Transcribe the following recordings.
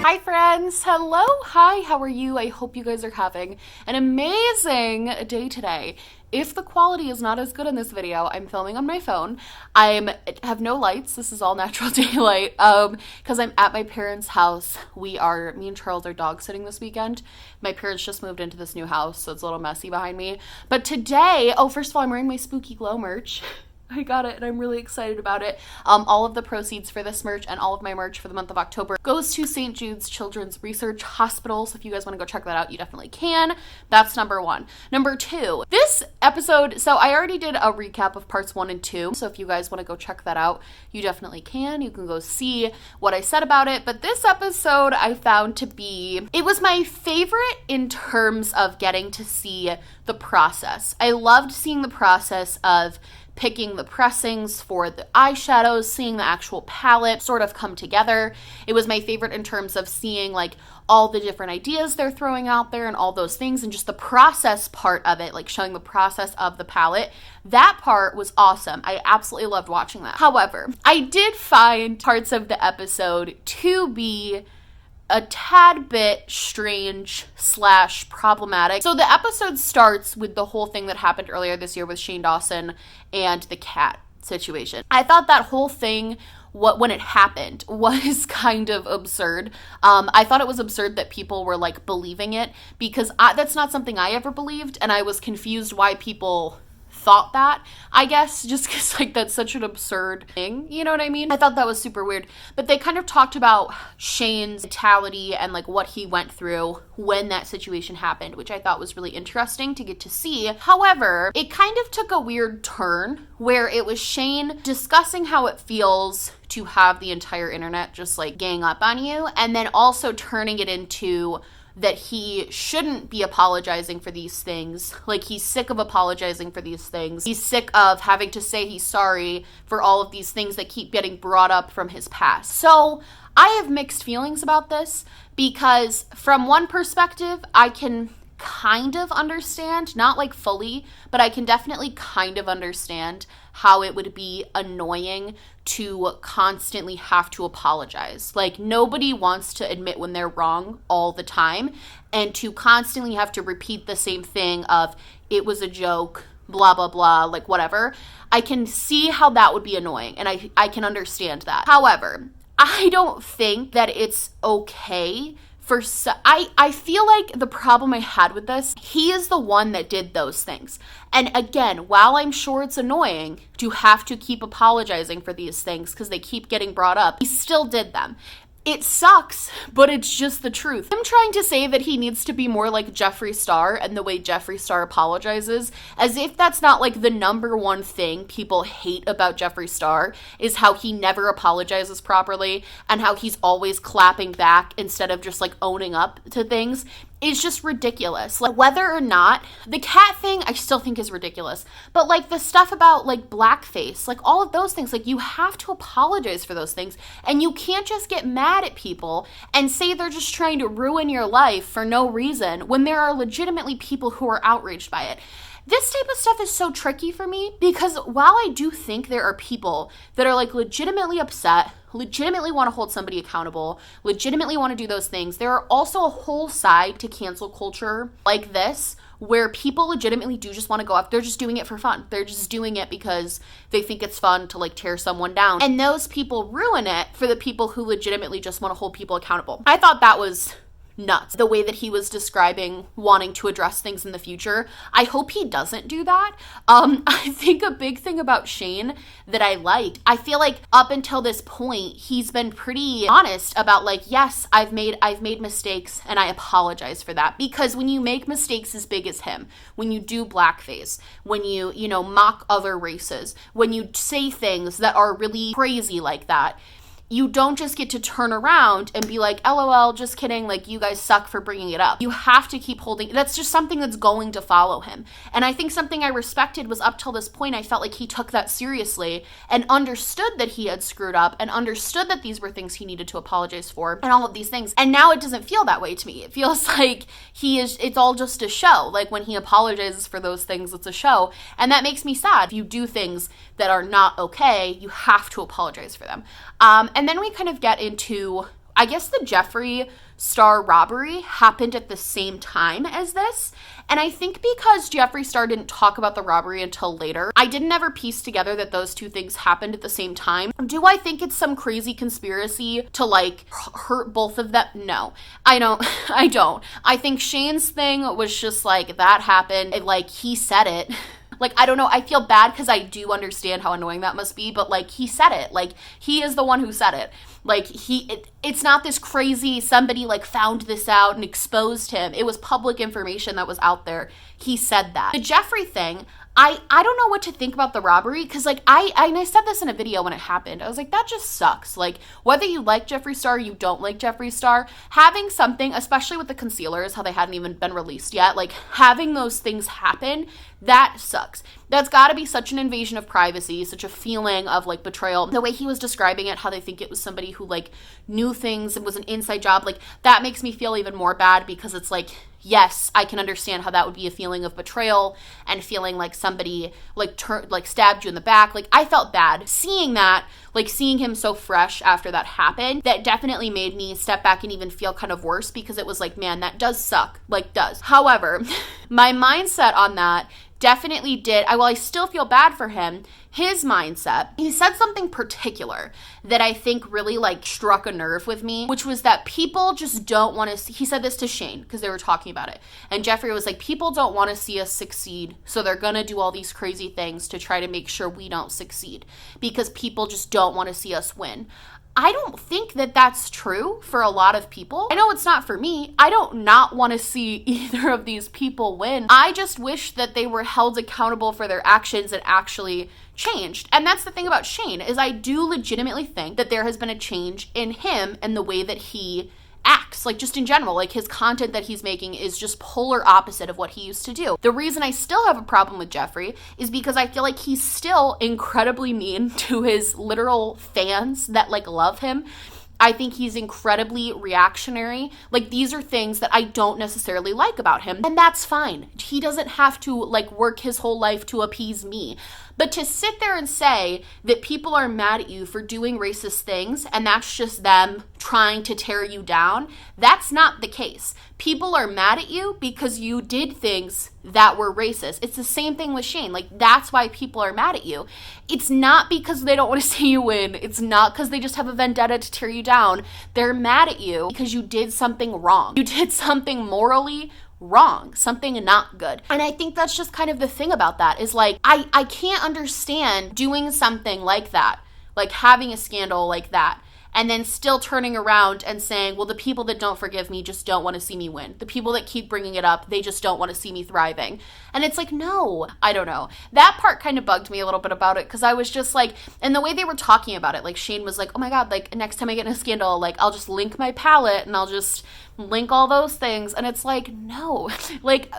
Hi friends, hello, hi, how are you? I hope you guys are having an amazing day today. If the quality is not as good in this video, I'm filming on my phone. I have no lights, this is all natural daylight, because I'm at my parents' house. Me and Charles are dog sitting this weekend. My parents just moved into this new house, so it's a little messy behind me. But today, first of all, I'm wearing my Spooky Glow merch. I got it and I'm really excited about it. All of the proceeds for this merch and all of my merch for the month of October goes to St. Jude's Children's Research Hospital. So if you guys want to go check that out, you definitely can. That's number one. Number two, this episode, so I already did a recap of parts 1 and 2. So if you guys want to go check that out, you definitely can. You can go see what I said about it. But this episode I found to be, it was my favorite in terms of getting to see the process. I loved seeing the process of picking the pressings for the eyeshadows, seeing the actual palette sort of come together. It was my favorite in terms of seeing like all the different ideas they're throwing out there and all those things, and just the process part of it, like showing the process of the palette. That part was awesome. I absolutely loved watching that. However, I did find parts of the episode to be a tad bit strange / problematic. So the episode starts with the whole thing that happened earlier this year with Shane Dawson and the cat situation. I thought that whole thing, when it happened, was kind of absurd. I thought it was absurd that people were like believing it, because that's not something I ever believed, and I was confused why people thought that, I guess, just because like that's such an absurd thing, you know what I mean? I thought that was super weird. But they kind of talked about Shane's mentality and like what he went through when that situation happened, which I thought was really interesting to get to see. However, it kind of took a weird turn where it was Shane discussing how it feels to have the entire internet just like gang up on you, and then also turning it into that he shouldn't be apologizing for these things. Like, he's sick of apologizing for these things. He's sick of having to say he's sorry for all of these things that keep getting brought up from his past. So I have mixed feelings about this, because from one perspective, I can kind of understand, not like fully, but I can definitely kind of understand how it would be annoying to constantly have to apologize. Like, nobody wants to admit when they're wrong all the time, and to constantly have to repeat the same thing of, it was a joke, blah, blah, blah, like whatever. I can see how that would be annoying, and I can understand that. However, I don't think that it's okay I feel like the problem I had with this, he is the one that did those things. And again, while I'm sure it's annoying to have to keep apologizing for these things because they keep getting brought up, he still did them. It sucks, but it's just the truth. I'm trying to say that he needs to be more like Jeffree Star and the way Jeffree Star apologizes, as if that's not like the number one thing people hate about Jeffree Star, is how he never apologizes properly and how he's always clapping back instead of just like owning up to things. It's just ridiculous. Like, whether or not the cat thing, I still think is ridiculous. But like the stuff about like blackface, like all of those things, like you have to apologize for those things. And you can't just get mad at people and say they're just trying to ruin your life for no reason when there are legitimately people who are outraged by it. This type of stuff is so tricky for me, because while I do think there are people that are like legitimately upset, legitimately want to hold somebody accountable, legitimately want to do those things, there are also a whole side to cancel culture like this where people legitimately do just want to go up. They're just doing it for fun. They're just doing it because they think it's fun to like tear someone down. And those people ruin it for the people who legitimately just want to hold people accountable. I thought that was nuts, the way that he was describing wanting to address things in the future. I hope he doesn't do that. I think a big thing about Shane that I liked, I feel like up until this point, he's been pretty honest about like, yes, I've made mistakes and I apologize for that. Because when you make mistakes as big as him, when you do blackface, when you mock other races, when you say things that are really crazy like that, you don't just get to turn around and be like, LOL, just kidding, like, you guys suck for bringing it up. You have to keep holding, that's just something that's going to follow him. And I think something I respected was up till this point, I felt like he took that seriously and understood that he had screwed up and understood that these were things he needed to apologize for and all of these things. And now it doesn't feel that way to me. It feels like it's all just a show. Like, when he apologizes for those things, it's a show. And that makes me sad. If you do things that are not okay, you have to apologize for them. And then we kind of get into, I guess the Jeffree Star robbery happened at the same time as this. And I think because Jeffree Star didn't talk about the robbery until later, I didn't ever piece together that those two things happened at the same time. Do I think it's some crazy conspiracy to like hurt both of them? No, I don't. I don't. I think Shane's thing was just like that happened. Like he said it. Like, I don't know, I feel bad because I do understand how annoying that must be, but, like, he said it. Like, he is the one who said it. Like, it's not this crazy, somebody, like, found this out and exposed him. It was public information that was out there. He said that. The Jeffree thing, I don't know what to think about the robbery, because, like, I said this in a video when it happened. I was like, that just sucks. Like, whether you like Jeffree Star or you don't like Jeffree Star, having something, especially with the concealers, how they hadn't even been released yet, like, having those things happen, that sucks. That's got to be such an invasion of privacy, such a feeling of, like, betrayal. The way he was describing it, how they think it was somebody who, like, knew things and was an inside job, like, that makes me feel even more bad, because it's like, yes, I can understand how that would be a feeling of betrayal and feeling like somebody like stabbed you in the back. Like, I felt bad seeing that, like seeing him so fresh after that happened. That definitely made me step back and even feel kind of worse, because it was like, man, that does suck. Like, does. However, my mindset on that definitely did. I still feel bad for him. His mindset, he said something particular that I think really like struck a nerve with me, which was that people just don't want to see, he said this to Shane because they were talking about it. And Jeffree was like, people don't want to see us succeed. So they're going to do all these crazy things to try to make sure we don't succeed, because people just don't want to see us win. I don't think that that's true for a lot of people. I know it's not for me. I don't not want to see either of these people win. I just wish that they were held accountable for their actions and actually changed. And that's the thing about Shane, is I do legitimately think that there has been a change in him and the way that he acts, like just in general, like his content that he's making is just polar opposite of what he used to do. The reason I still have a problem with Jeffree is because I feel like he's still incredibly mean to his literal fans that like love him. I think he's incredibly reactionary. Like, these are things that I don't necessarily like about him, and that's fine. He doesn't have to like work his whole life to appease me. But to sit there and say that people are mad at you for doing racist things and that's just them trying to tear you down, that's not the case. People are mad at you because you did things that were racist. It's the same thing with Shane. Like, that's why people are mad at you. It's not because they don't want to see you win. It's not because they just have a vendetta to tear you down. They're mad at you because you did something wrong. You did something morally wrong, something not good. And I think that's just kind of the thing about that, is like, I can't understand doing something like that, like having a scandal like that, and then still turning around and saying, well, the people that don't forgive me just don't want to see me win. The people that keep bringing it up, they just don't want to see me thriving. And it's like, no, I don't know. That part kind of bugged me a little bit about it, because I was just like, and the way they were talking about it, like Shane was like, oh my God, like next time I get in a scandal, like I'll just link my palette and I'll just link all those things. And it's like, no, like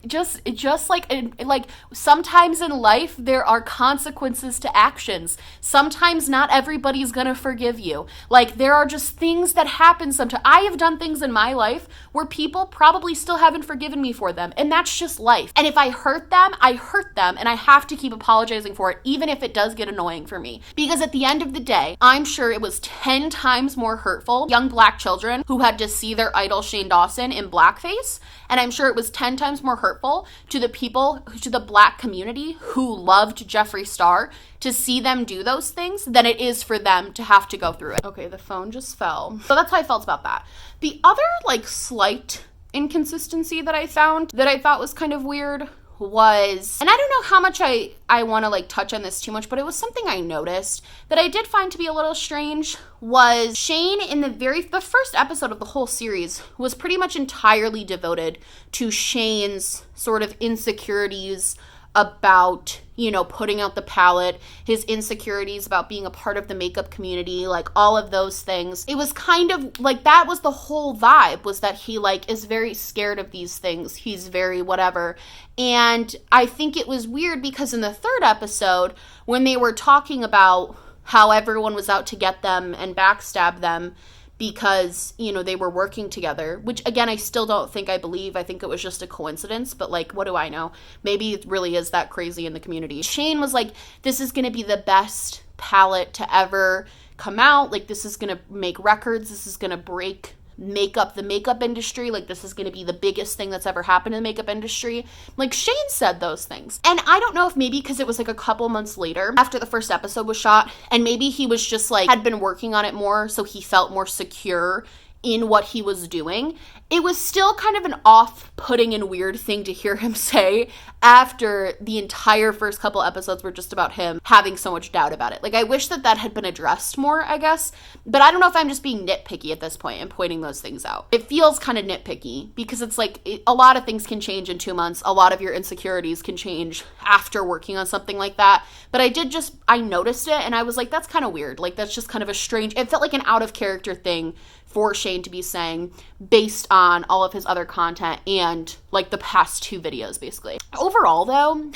just like sometimes in life there are consequences to actions. Sometimes not everybody's gonna forgive you. Like, there are just things that happen sometimes. I have done things in my life where people probably still haven't forgiven me for them, and that's just life. And if I hurt them, I hurt them, and I have to keep apologizing for it, even if it does get annoying for me. Because at the end of the day, I'm sure it was 10 times more hurtful young Black children who had to see their idol Shane Dawson in blackface, and I'm sure it was 10 times more hurtful to the people, to the Black community who loved Jeffree Star, to see them do those things than it is for them to have to go through it. Okay, the phone just fell. So that's how I felt about that. The other like slight inconsistency that I found that I thought was kind of weird was, and I don't know how much I want to like touch on this too much, but it was something I noticed that I did find to be a little strange, was Shane in the first episode of the whole series was pretty much entirely devoted to Shane's sort of insecurities about, you know, putting out the palette, his insecurities about being a part of the makeup community, like all of those things. It was kind of like, that was the whole vibe, was that he like is very scared of these things. He's very whatever. And I think it was weird because in the third episode, when they were talking about how everyone was out to get them and backstab them because, you know, they were working together, which again, I still don't think I believe. I think it was just a coincidence, but like, what do I know? Maybe it really is that crazy in the community. Shane was like, this is going to be the best palette to ever come out. Like, this is going to make records. This is going to break the makeup industry. Like, this is going to be the biggest thing that's ever happened in the makeup industry. Like, Shane said those things. And I don't know if maybe because it was like a couple months later after the first episode was shot, and maybe he was just like, had been working on it more, so he felt more secure in what he was doing. It was still kind of an off-putting and weird thing to hear him say after the entire first couple episodes were just about him having so much doubt about it. Like, I wish that had been addressed more, I guess. But I don't know if I'm just being nitpicky at this point and pointing those things out. It feels kind of nitpicky because it's like a lot of things can change in 2 months. A lot of your insecurities can change after working on something like that. But I noticed it and I was like, that's kind of weird. Like, that's just kind of a strange, it felt like an out of character thing for Shane to be saying based on all of his other content and like the past 2 videos, basically. Overall, though,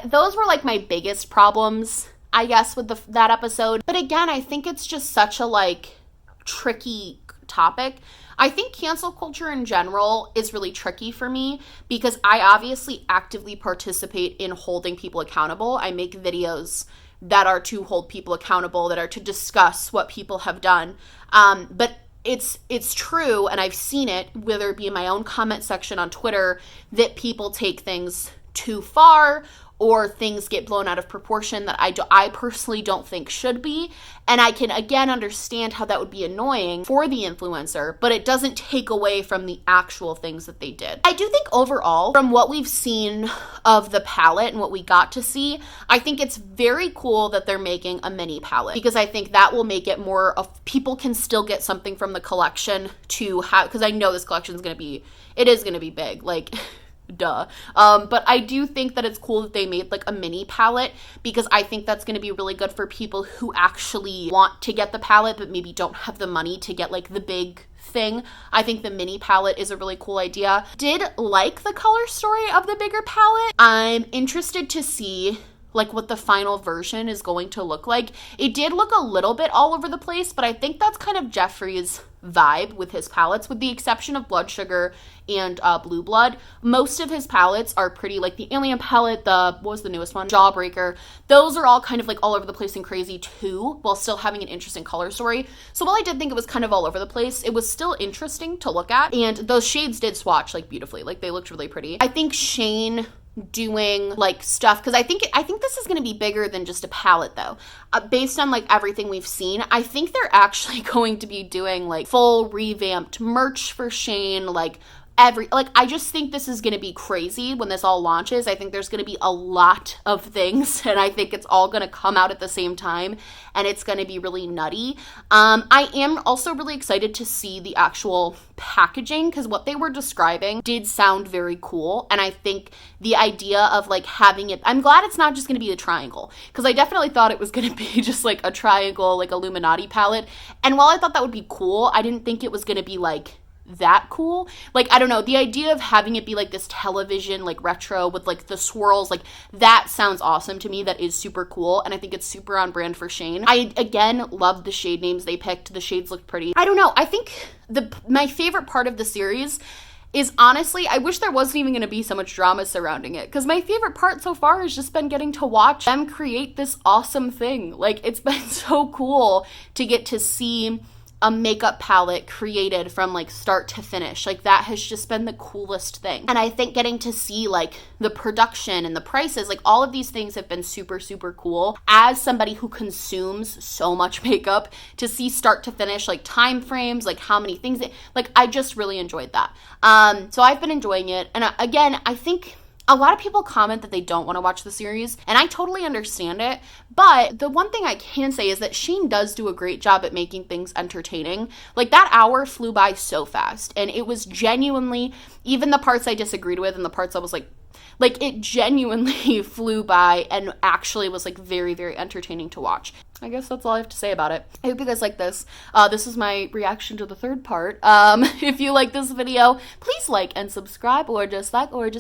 those were like my biggest problems, I guess, with that episode. But again, I think it's just such a like tricky topic. I think cancel culture in general is really tricky for me because I obviously actively participate in holding people accountable. I make videos that are to hold people accountable, that are to discuss what people have done. But it's true, and I've seen it, whether it be in my own comment section on Twitter, that people take things too far or things get blown out of proportion that I personally don't think should be. And I can, again, understand how that would be annoying for the influencer, but it doesn't take away from the actual things that they did. I do think overall, from what we've seen of the palette and what we got to see, I think it's very cool that they're making a mini palette because I think that will make it more of, people can still get something from the collection to have, because I know this collection is going to be big. Like, duh. But I do think that it's cool that they made like a mini palette because I think that's going to be really good for people who actually want to get the palette but maybe don't have the money to get like the big thing. I think the mini palette is a really cool idea. Did like the color story of the bigger palette. I'm interested to see like what the final version is going to look like. It did look a little bit all over the place, but I think that's kind of Jeffree's vibe with his palettes, with the exception of Blood Sugar and Blue Blood. Most of his palettes are pretty, like the Alien palette, what was the newest one? Jawbreaker. Those are all kind of like all over the place and crazy too, while still having an interesting color story. So while I did think it was kind of all over the place, it was still interesting to look at, and those shades did swatch like beautifully. Like, they looked really pretty. I think Shane doing like stuff, because I think this is going to be bigger than just a palette though. Based on like everything we've seen, I think they're actually going to be doing like full revamped merch for Shane, like I just think this is going to be crazy when this all launches. I think there's going to be a lot of things, and I think it's all going to come out at the same time, and it's going to be really nutty. I am also really excited to see the actual packaging, because what they were describing did sound very cool, and I think the idea of like having it, I'm glad it's not just going to be a triangle, because I definitely thought it was going to be just like a triangle, like Illuminati palette, and while I thought that would be cool, I didn't think it was going to be like that cool. Like, I don't know, the idea of having it be like this television, like retro with like the swirls, like that sounds awesome to me. That is super cool, and I think it's super on brand for Shane. I again love the shade names they picked. The shades look pretty. I don't know, I think my favorite part of the series is, honestly, I wish there wasn't even going to be so much drama surrounding it, because my favorite part so far has just been getting to watch them create this awesome thing. Like, it's been so cool to get to see a makeup palette created from like start to finish. Like, that has just been the coolest thing. And I think getting to see like the production and the prices, like all of these things have been super, super cool. As somebody who consumes so much makeup, to see start to finish, like time frames, like how many things, like I just really enjoyed that. So I've been enjoying it. And again, I think a lot of people comment that they don't want to watch the series, and I totally understand it, but the one thing I can say is that Shane does do a great job at making things entertaining. Like, that hour flew by so fast, and it was genuinely, even the parts I disagreed with and the parts I was like, it genuinely flew by and actually was like very, very entertaining to watch. I guess that's all I have to say about it. I hope you guys like this. This is my reaction to the third part. If you like this video, please like and subscribe, or just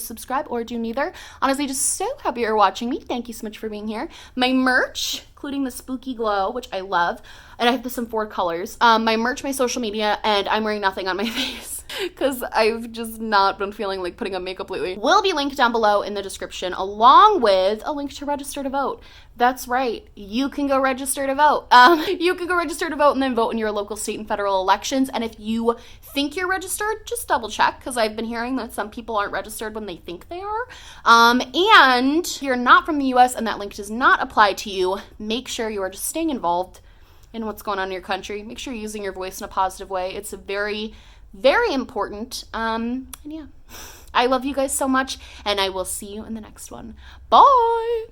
subscribe, or do neither. Honestly, just so happy you're watching me. Thank you so much for being here. My merch, including the spooky glow, which I love, and I have this in 4 colors. My merch, my social media, and I'm wearing nothing on my face. because I've just not been feeling like putting on makeup lately. Will be linked down below in the description, along with a link to register to vote. That's right, you can go register to vote. You can go register to vote and then vote in your local, state, and federal elections. And if you think you're registered, just double check, because I've been hearing that some people aren't registered when they think they are. And if you're not from the US and that link does not apply to you, make sure you are just staying involved in what's going on in your country. Make sure you're using your voice in a positive way. It's a very, very important. And yeah, I love you guys so much, and I will see you in the next one. Bye.